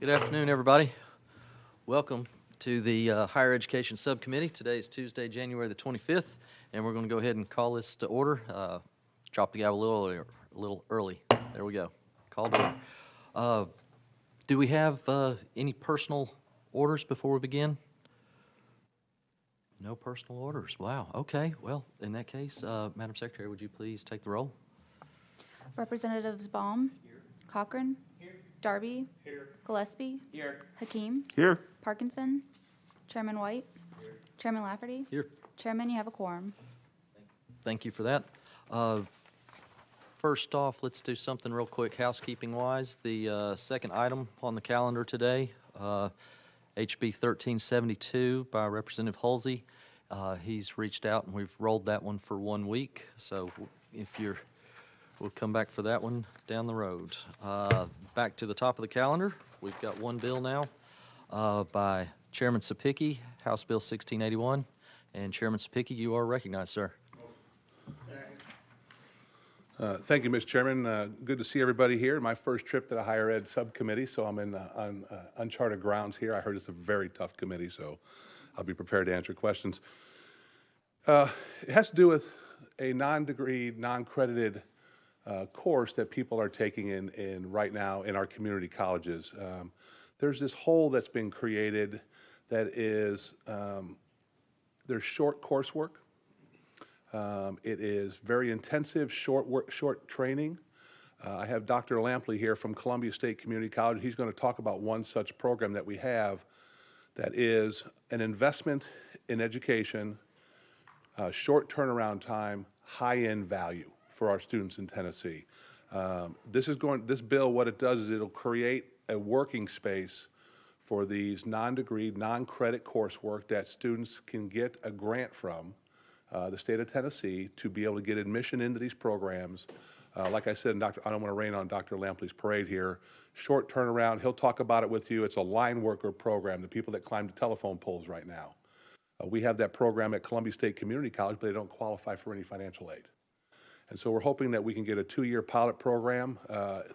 Good afternoon, everybody. Welcome to the Higher Education Subcommittee. Today is Tuesday, January the 25th, and we're going to go ahead and call this to order. Drop the gavel a little early. There we go. Call to order. Do we have any personal orders before we begin? No personal orders. Wow. Okay. Well, in that case, Madam Secretary, would you please take the roll? Representatives Baum. Here. Cochran. Here. Darby. Here. Gillespie. Here. Hakeem. Here. Parkinson. Chairman White. Here. Chairman Lafferty. Here. Chairman, you have a quorum. Thank you for that. First off, let's do something real quick housekeeping-wise. The second item on the calendar today, HB 1372 by Representative Halsey. He's reached out and we've rolled that one for 1 week. So we'll come back for that one down the road. Back to the top of the calendar, we've got one bill now by Chairman Sapicki, House Bill 1681. And Chairman Sapicki, you are recognized, sir. Thank you, Mr. Chairman. Good to see everybody here. My first trip to the Higher Ed Subcommittee, so I'm on uncharted grounds here. I heard it's a very tough committee, so I'll be prepared to answer questions. It has to do with a non-degree, non-credited course that people are taking in right now in our community colleges. There's this hole that's been created that is, there's short coursework. It is very intensive, short training. I have Dr. Lampley here from Columbia State Community College. He's going to talk about one such program that we have that is an investment in education, short turnaround time, high-end value for our students in Tennessee. This bill, what it does is it'll create a working space for these non-degree, non-credit coursework that students can get a grant from the state of Tennessee to be able to get admission into these programs. Like I said, I don't want to rain on Dr. Lampley's parade here. Short turnaround, he'll talk about it with you. It's a line worker program, the people that climb the telephone poles right now. We have that program at Columbia State Community College, but they don't qualify for any financial aid. And so we're hoping that we can get a 2-year pilot program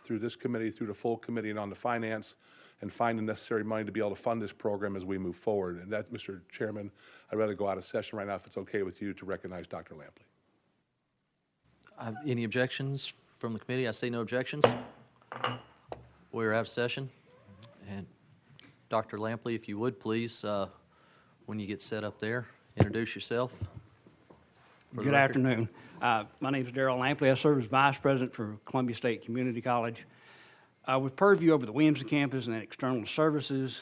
through this committee, through the full committee and on the finance, and find the necessary money to be able to fund this program as we move forward. And that, Mr. Chairman, I'd rather go out of session right now if it's okay with you to recognize Dr. Lampley. Any objections from the committee? I see no objections. We're out of session. And Dr. Lampley, if you would please, when you get set up there, introduce yourself. Good afternoon. My name is Darrell Lampley. I serve as Vice President for Columbia State Community College. With purview over the Williamson campus and external services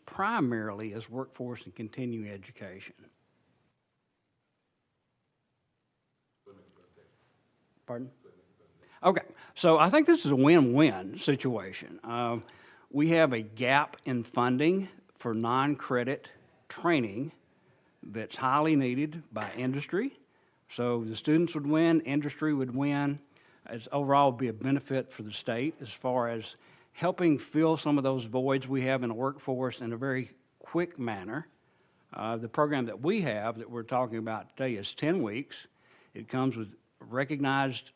primarily as workforce and continuing education. Pardon? Okay, so I think this is a win-win situation. We have a gap in funding for non-credit training that's highly needed by industry. So the students would win, industry would win. It's overall would be a benefit for the state as far as helping fill some of those voids we have in the workforce in a very quick manner. The program that we have that we're talking about today is 10 weeks. It comes with recognized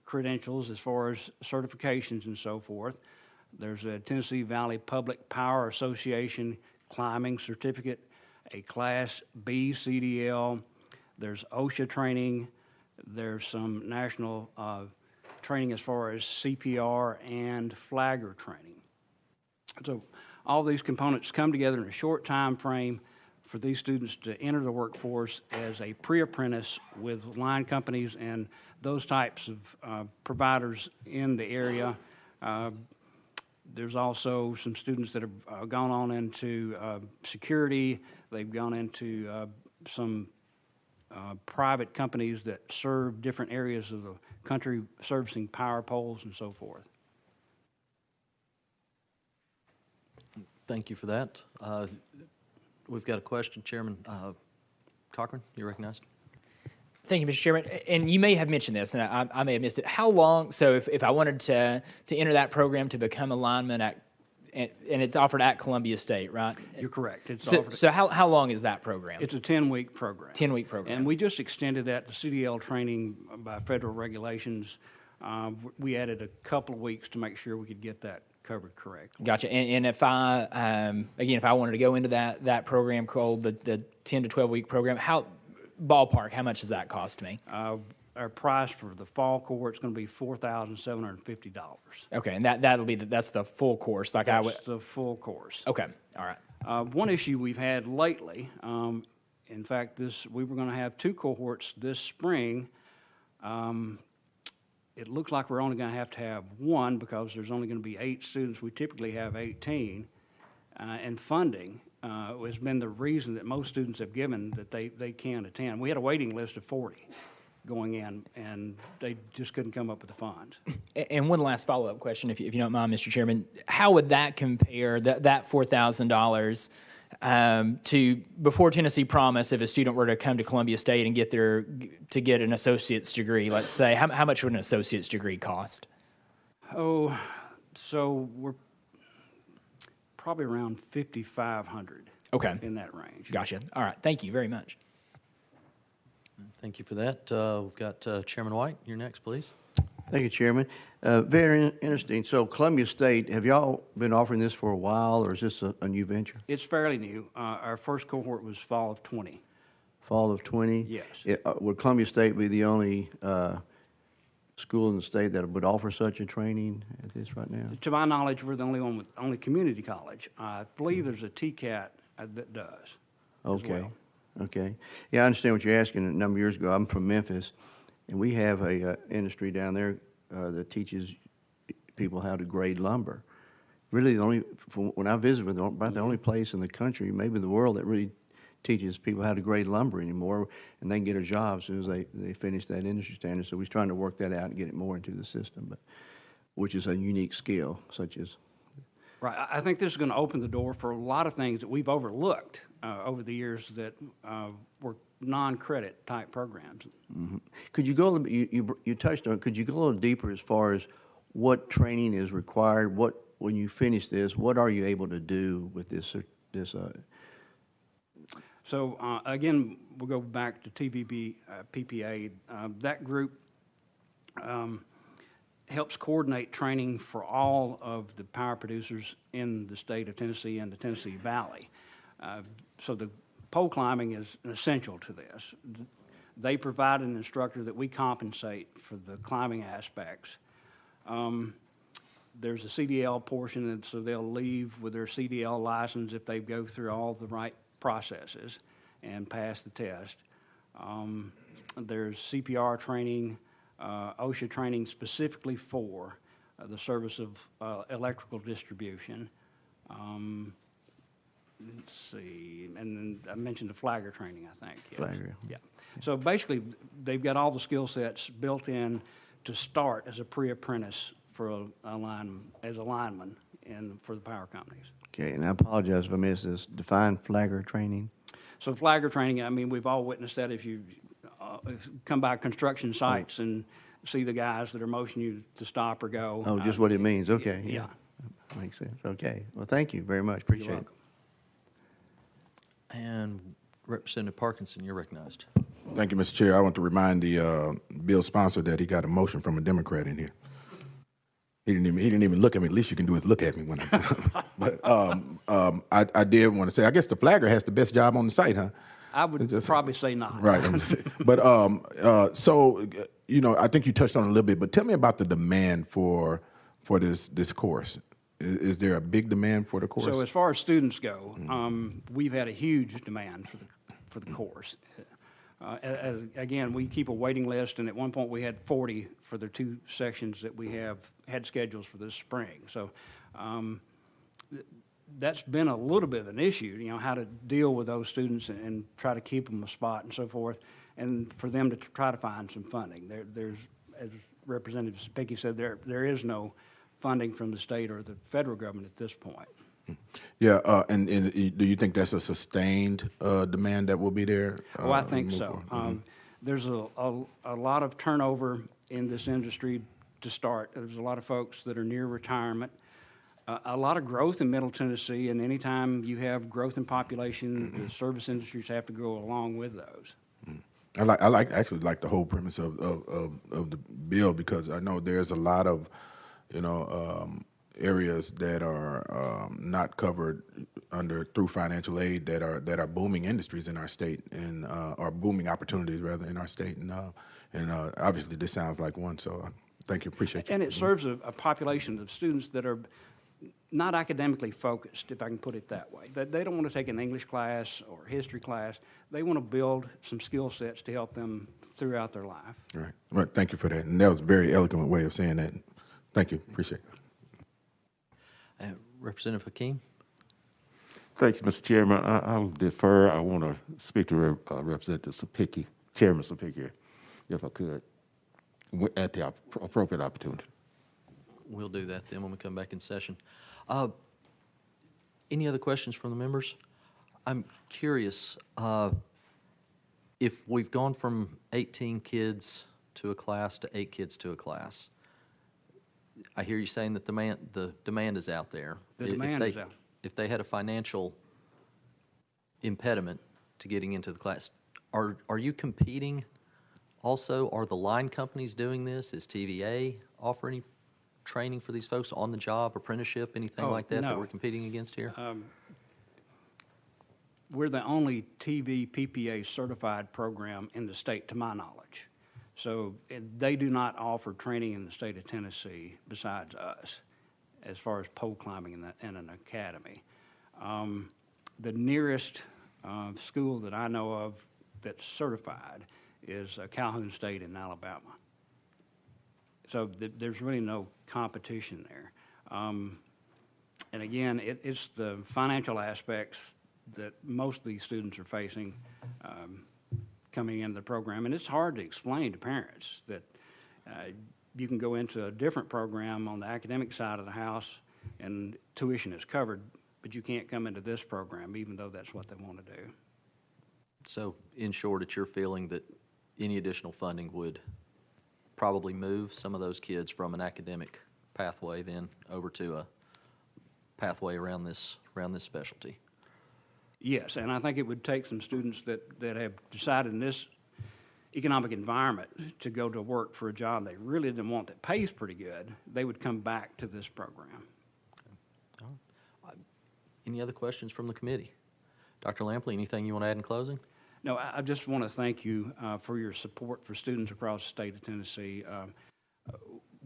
credentials as far as certifications and so forth. There's a Tennessee Valley Public Power Association climbing certificate, a Class B CDL. There's OSHA training. There's some national training as far as CPR and flagger training. So all these components come together in a short time frame for these students to enter the workforce as a pre-apprentice with line companies and those types of providers in the area. There's also some students that have gone on into security. They've gone into some private companies that serve different areas of the country, servicing power poles and so forth. Thank you for that. We've got a question, Chairman Cochran, you're recognized. Thank you, Mr. Chairman. And you may have mentioned this, and I may have missed it. How long, so if I wanted to enter that program to become a lineman at, and it's offered at Columbia State, right? You're correct. So how long is that program? It's a 10-week program. 10-week program. And we just extended that to CDL training by federal regulations. We added a couple of weeks to make sure we could get that covered correctly. Gotcha. And if I, again, if I wanted to go into that program called the 10 to 12 week program, how much does that cost me? Our price for the fall cohort is going to be $4,750. Okay, and that's the full course. Like I would. That's the full course. Okay. All right. One issue we've had lately, in fact, we were going to have 2 cohorts this spring. It looks like we're only going to have 1 because there's only going to be 8 students. We typically have 18. And funding has been the reason that most students have given that they can't attend. We had a waiting list of 40 going in, and they just couldn't come up with the funds. And one last follow-up question, if you don't mind, Mr. Chairman. How would that compare, that $4,000, to before Tennessee Promise, if a student were to come to Columbia State and get an associate's degree, let's say, how much would an associate's degree cost? Oh, so we're probably around $5,500. Okay. In that range. Gotcha. All right. Thank you very much. Thank you for that. We've got Chairman White. You're next, please. Thank you, Chairman. Very interesting. So Columbia State, have y'all been offering this for a while, or is this a new venture? It's fairly new. Our first cohort was fall of 20. Fall of 20? Yes. Would Columbia State be the only school in the state that would offer such a training at this right now? To my knowledge, we're the only community college. I believe there's a TCAT that does. Okay. As well. Okay. Yeah, I understand what you're asking. A number of years ago, I'm from Memphis, and we have a industry down there that teaches people how to grade lumber. Really, when I visit with them, about the only place in the country, maybe the world, that really teaches people how to grade lumber anymore, and they can get a job as soon as they finish that industry standard. So we're trying to work that out and get it more into the system, which is a unique skill, such as. Right. I think this is going to open the door for a lot of things that we've overlooked over the years that were non-credit type programs. Mm-hmm. Could you go a little bit, you touched on it, could you go a little deeper as far as what training is required? When you finish this, what are you able to do with this? So again, we'll go back to TVB, PPA. That group helps coordinate training for all of the power producers in the state of Tennessee and the Tennessee Valley. So the pole climbing is essential to this. They provide an instructor that we compensate for the climbing aspects. There's a CDL portion, and so they'll leave with their CDL license if they go through all the right processes and pass the test. There's CPR training, OSHA training specifically for the service of electrical distribution. Let's see, and then I mentioned the flagger training, I think. Yes. Flagger. Yeah. So basically, they've got all the skill sets built in to start as a pre-apprentice for a lineman and for the power companies. Okay, and I apologize if I missed this. Define flagger training. So flagger training, I mean, we've all witnessed that if you come by construction sites and see the guys that are motioning you to stop or go. Oh, just what it means. Okay. Yeah. Makes sense. Okay. Well, thank you very much. Appreciate it. And Representative Parkinson, you're recognized. Thank you, Mr. Chair. I want to remind the bill sponsor that he got a motion from a Democrat in here. He didn't even look at me. At least you can do is look at me when I. But I did want to say, I guess the flagger has the best job on the site, huh? I would probably say not. Right. But so I think you touched on it a little bit. But tell me about the demand for this course. Is there a big demand for the course? So as far as students go, we've had a huge demand for the course. Again, we keep a waiting list, and at one point we had 40 for the 2 sections that we had schedules for this spring. So that's been a little bit of an issue, how to deal with those students and try to keep them a spot and so forth, and for them to try to find some funding. There's, as Representative Spicky said, there is no funding from the state or the federal government at this point. Yeah, and do you think that's a sustained demand that will be there? Oh, I think so. There's a lot of turnover in this industry to start. There's a lot of folks that are near retirement. A lot of growth in Middle Tennessee, and anytime you have growth in population, the service industries have to go along with those. I actually like the whole premise of the bill, because I know there's a lot of areas that are not covered through financial aid that are booming industries in our state and are booming opportunities rather in our state. And obviously this sounds like one. So thank you. Appreciate you. And it serves a population of students that are not academically focused, if I can put it that way. They don't want to take an English class or history class. They want to build some skill sets to help them throughout their life. All right. Well, thank you for that. And that was a very eloquent way of saying that. Thank you. Appreciate it. Representative Hakeem? Thank you, Mr. Chairman. I'll defer. I want to speak to Representative Subcommittee, Chairman Subcommittee, if I could, at the appropriate opportunity. We'll do that then when we come back in session. Any other questions from the members? I'm curious, if we've gone from 18 kids to a class to 8 kids to a class, I hear you saying that the demand is out there. The demand is out. If they had a financial impediment to getting into the class, are you competing also? Are the line companies doing this? Is TVA offer any training for these folks, on the job, apprenticeship, anything like that no. that we're competing against here? We're the only TV PPA certified program in the state, to my knowledge. So they do not offer training in the state of Tennessee besides us, as far as pole climbing in an academy. The nearest school that I know of that's certified is Calhoun State in Alabama. So there's really no competition there. And again, it's the financial aspects that most of these students are facing coming into the program. And it's hard to explain to parents that you can go into a different program on the academic side of the house and tuition is covered, but you can't come into this program even though that's what they want to do. So in short, it's your feeling that any additional funding would probably move some of those kids from an academic pathway then over to a pathway around this specialty? Yes, and I think it would take some students that have decided in this economic environment to go to work for a job they really didn't want that pays pretty good, they would come back to this program. All right. Any other questions from the committee? Dr. Lampley, anything you want to add in closing? No, I just want to thank you for your support for students across the state of Tennessee.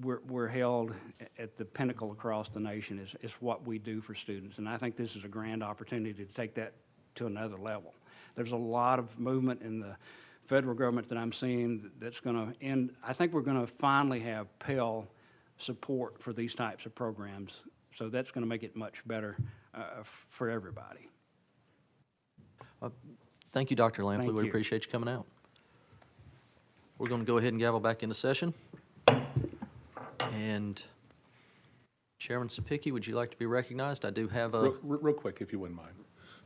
We're held at the pinnacle across the nation is what we do for students, and I think this is a grand opportunity to take that to another level. There's a lot of movement in the federal government that I'm seeing that's going to end. I think we're going to finally have Pell support for these types of programs, so that's going to make it much better for everybody. Thank you, Dr. Lampley. Thank We you. appreciate you coming out. We're going to go ahead and gavel back into session. And Chairman Sapicki, would you like to be recognized? I do have a... Real quick, if you wouldn't mind.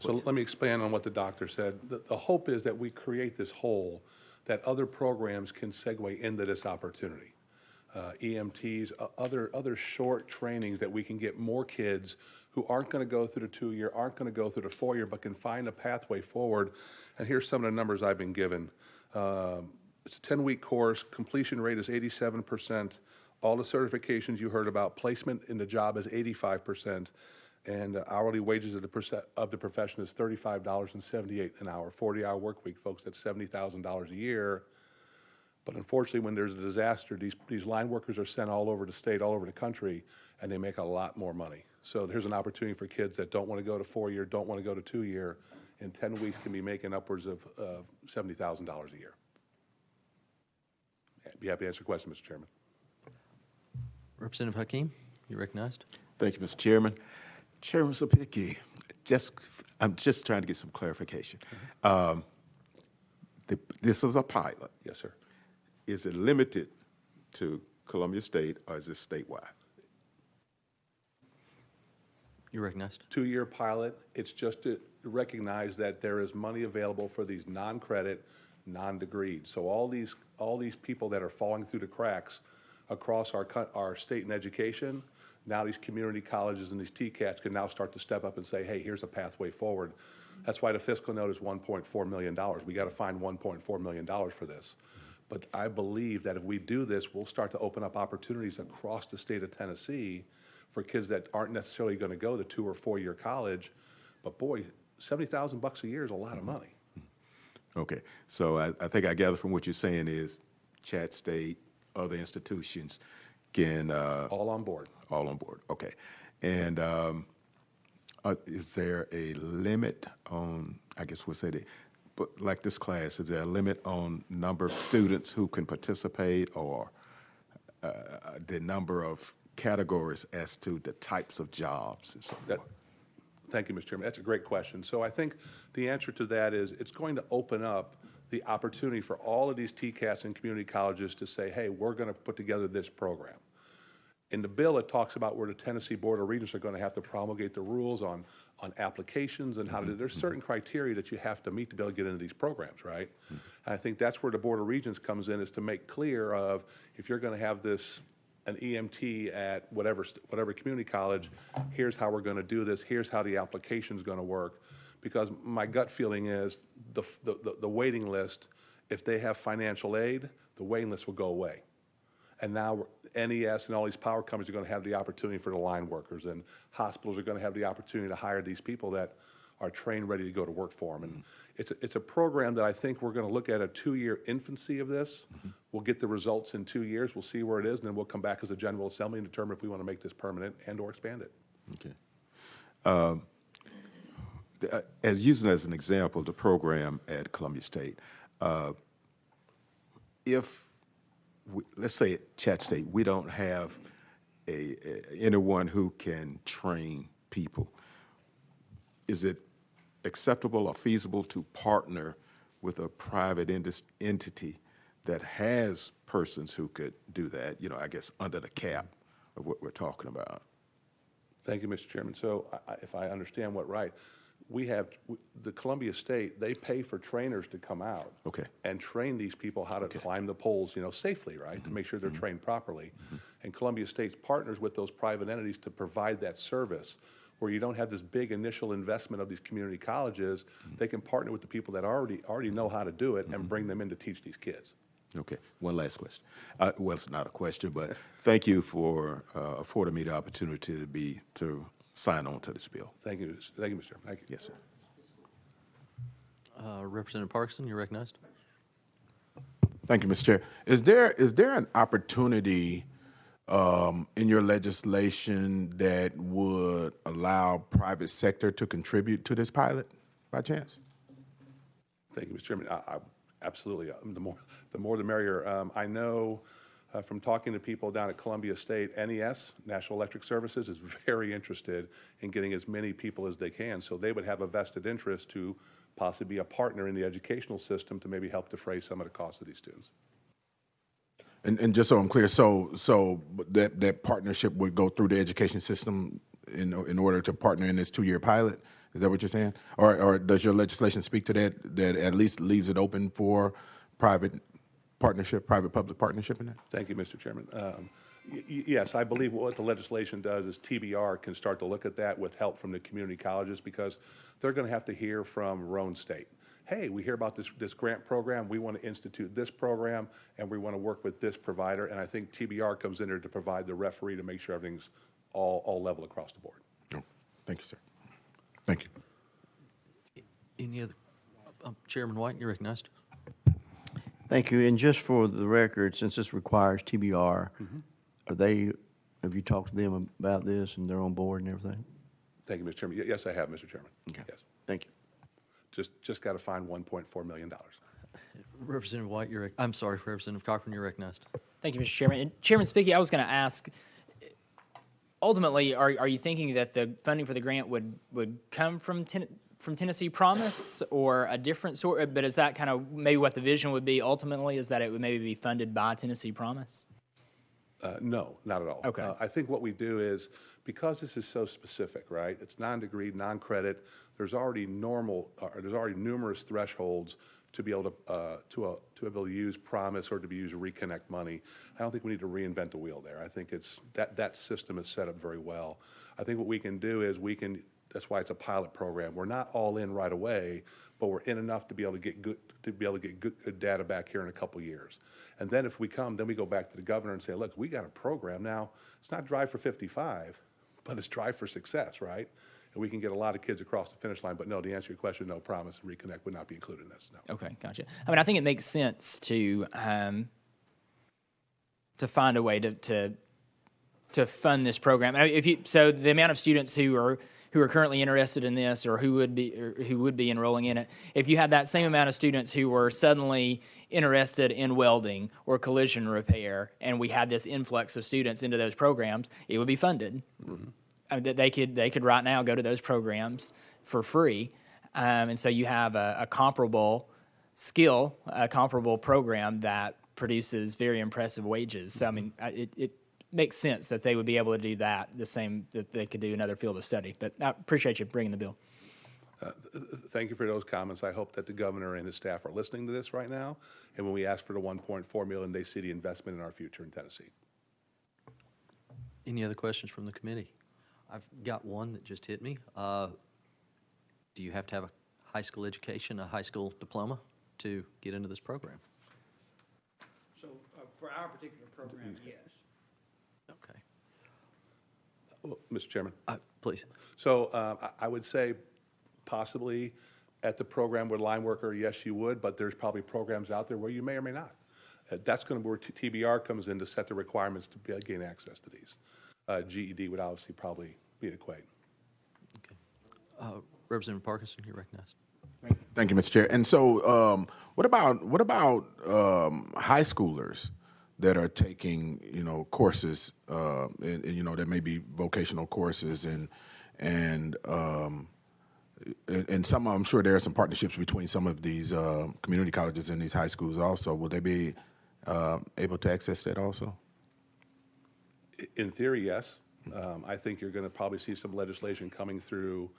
So let me expand on what the doctor said. The hope is that we create this hole that other programs can segue into this opportunity. EMTs, other short trainings that we can get more kids who aren't going to go through the 2-year, aren't going to go through the 4-year, but can find a pathway forward. And here's some of the numbers I've been given. It's a 10-week course. Completion rate is 87%. All the certifications you heard about, placement in the job is 85%. And hourly wages of the profession is $35.78 an hour. 40-hour work week, folks, that's $70,000 a year. But unfortunately, when there's a disaster, these line workers are sent all over the state, all over the country, and they make a lot more money. So there's an opportunity for kids that don't want to go to 4-year, don't want to go to 2-year, in 10 weeks can be making upwards of $70,000 a year. I'd be happy to answer questions, Mr. Chairman. Representative Hakeem, you're recognized. Thank you, Mr. Chairman. Chairman Sapicki, I'm just trying to get some clarification. This is a pilot. Yes, sir. Is it limited to Columbia State or is it statewide? You're recognized. 2-year pilot. It's just to recognize that there is money available for these non-credit, non-degreed. So all these people that are falling through the cracks across our state in education, now these community colleges and these TCATs can now start to step up and say, hey, here's a pathway forward. That's why the fiscal note is $1.4 million. We got to find $1.4 million for this. But I believe that if we do this, we'll start to open up opportunities across the state of Tennessee for kids that aren't necessarily going to go to 2 or 4 year college. But boy, $70,000 a year is a lot of money. Okay, so I think I gather from what you're saying is Chat State, other institutions can. All on board. All on board, okay. And is there a limit on, I guess we'll say that, but like this class, is there a limit on number of students who can participate or the number of categories as to the types of jobs and so forth? Thank you, Mr. Chairman. That's a great question. So I think the answer to that is it's going to open up the opportunity for all of these TCAS and community colleges to say, hey, we're going to put together this program. In the bill, it talks about where the Tennessee Board of Regents are going to have to promulgate the rules on applications and how to do. There's certain criteria that you have to meet to be able to get into these programs, right? And I think that's where the Board of Regents comes in, is to make clear of if you're going to have this an EMT at whatever community college, here's how we're going to do this, here's how the application is going to work. Because my gut feeling is the waiting list, if they have financial aid, the waiting list will go away. And now NES and all these power companies are going to have the opportunity for the line workers, and hospitals are going to have the opportunity to hire these people that are trained, ready to go to work for them. And it's a program that I think we're going to look at a 2-year infancy of this. We'll get the results in 2 years. We'll see where it is, and then we'll come back as a General Assembly and determine if we want to make this permanent and or expand it. Okay. As using as an example, the program at Columbia State, let's say at Chat State, we don't have anyone who can train people. Is it acceptable or feasible to partner with a private entity that has persons who could do that, you know, I guess under the cap of what we're talking about? Thank you, Mr. Chairman. So if I understand what right, we have the Columbia State, they pay for trainers to come out and train these people how to climb the poles, you know, safely, right, to make sure they're trained properly. And Columbia State's partners with those private entities to provide that service where you don't have this big initial investment of these community colleges. They can partner with the people that already know how to do it and bring them in to teach these kids. Okay, one last question. Well, it's not a question, but thank you for affording me the opportunity to sign on to this bill. Thank you, Mr. Chairman. Thank you. Yes, sir. Representative Parkinson, you're recognized. Thank you, Mr. Chair. Is there an opportunity in your legislation that would allow private sector to contribute to this pilot, by chance? Thank you, Mr. Chairman. Absolutely. The more the merrier. I know from talking to people down at Columbia State, NES, National Electric Services, is very interested in getting as many people as they can. So they would have a vested interest to possibly be a partner in the educational system to maybe help defray some of the costs of these students. And just so I'm clear, so that partnership would go through the education system in order to partner in this 2-year pilot? Is that what you're saying? Or does your legislation speak to that at least leaves it open for private partnership, private-public partnership in that? Thank you, Mr. Chairman. Yes, I believe what the legislation does is TBR can start to look at that with help from the community colleges, because they're going to have to hear from Roane State. Hey, we hear about this grant program, we want to institute this program, and we want to work with this provider. And I think TBR comes in there to provide the referee to make sure everything's all level across the board. Oh, thank you, sir. Thank you. Any other? Chairman White, you're recognized. Thank you. And just for the record, since this requires TBR, have you talked to them about this and they're on board and everything? Thank you, Mr. Chairman. Yes, I have, Mr. Chairman. Okay. Yes. Thank you. Just got to find $1.4 million. Representative White, I'm sorry, Representative Cochran, you're recognized. Thank you, Mr. Chairman. And Chairman Spickey, I was going to ask, ultimately, are you thinking that the funding for the grant would come from Tennessee Promise or a different sort? But is that kind of maybe what the vision would be ultimately, is that it would maybe be funded by Tennessee Promise? No, not at all. Okay. I think what we do is, because this is so specific, right? It's non-degree, non-credit. There's already numerous thresholds to be able to use Promise or to be used to reconnect money. I don't think we need to reinvent the wheel there. I think it's that system is set up very well. I think what we can do is that's why it's a pilot program. We're not all in right away, but we're in enough to be able to get good data back here in a couple years. And then if we come, then we go back to the governor and say, look, we got a program now. It's not Drive for 55. but it's drive for success, right? And we can get a lot of kids across the finish line. But no, to answer your question, no, Promise and Reconnect would not be included in this, no. Okay, gotcha. I mean, I think it makes sense to find a way to fund this program. So the amount of students who are currently interested in this, or who would be enrolling in it, if you had that same amount of students who were suddenly interested in welding or collision repair, and we had this influx of students into those programs, it would be funded. I mean, they could right now go to those programs for free, and so you have a comparable skill, a comparable program that produces very impressive wages. So I mean, it makes sense that they would be able to do that the same that they could do another field of study. But I appreciate you bringing the bill. Thank you for those comments. I hope that the governor and his staff are listening to this right now. And when we ask for the $1.4 million, they see the investment in our future in Tennessee. Any other questions from the committee? I've got one that just hit me. Do you have to have a high school education, a high school diploma to get into this program? So for our particular program, yes. Okay. Well, Mr. Chairman. Please. So I would say possibly at the program with line worker, yes, you would, but there's probably programs out there where you may or may not. That's going to be where TBR comes in to set the requirements to gain access to these. GED would obviously probably be an equate. Okay. Representative Parkinson, you're recognized. Thank you, Mr. Chair. And so, what about high schoolers that are taking, courses, and that may be vocational courses, and some, I'm sure there are some partnerships between some of these community colleges and these high schools also. Will they be able to access that also? In theory, yes. I think you're going to probably see some legislation coming through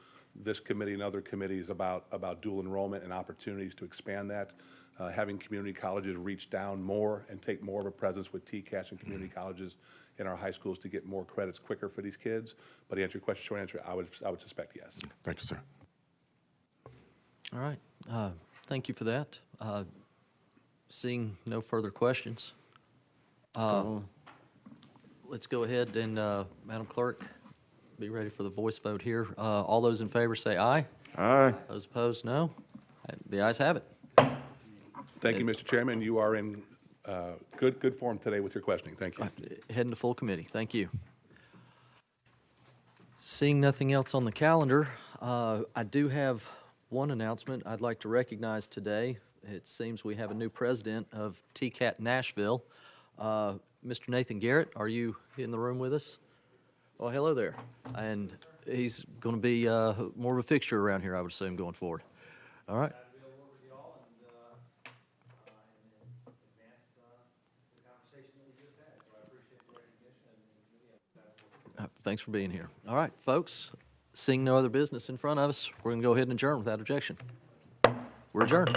this committee and other committees about dual enrollment and opportunities to expand that. Having community colleges reach down more and take more of a presence with TCAS and community colleges in our high schools to get more credits quicker for these kids. But to answer your question, short answer, I would suspect yes. Thank you, sir. All right. Thank you for that. Seeing no further questions, let's go ahead and, Madam Clerk, be ready for the voice vote here. All those in favor say aye. Aye. Those opposed, no. The ayes have it. Thank you, Mr. Chairman. You are in good form today with your questioning. Thank you. Heading to full committee. Thank you. Seeing nothing else on the calendar, I do have one announcement I'd like to recognize today. It seems we have a new president of TCAT Nashville. Mr. Nathan Garrett, are you in the room with us? Well, hello there. And he's going to be more of a fixture around here, I would assume, going forward. All right. Thanks for being here. All right, folks, seeing no other business in front of us, we're going to go ahead and adjourn without objection. We're adjourned.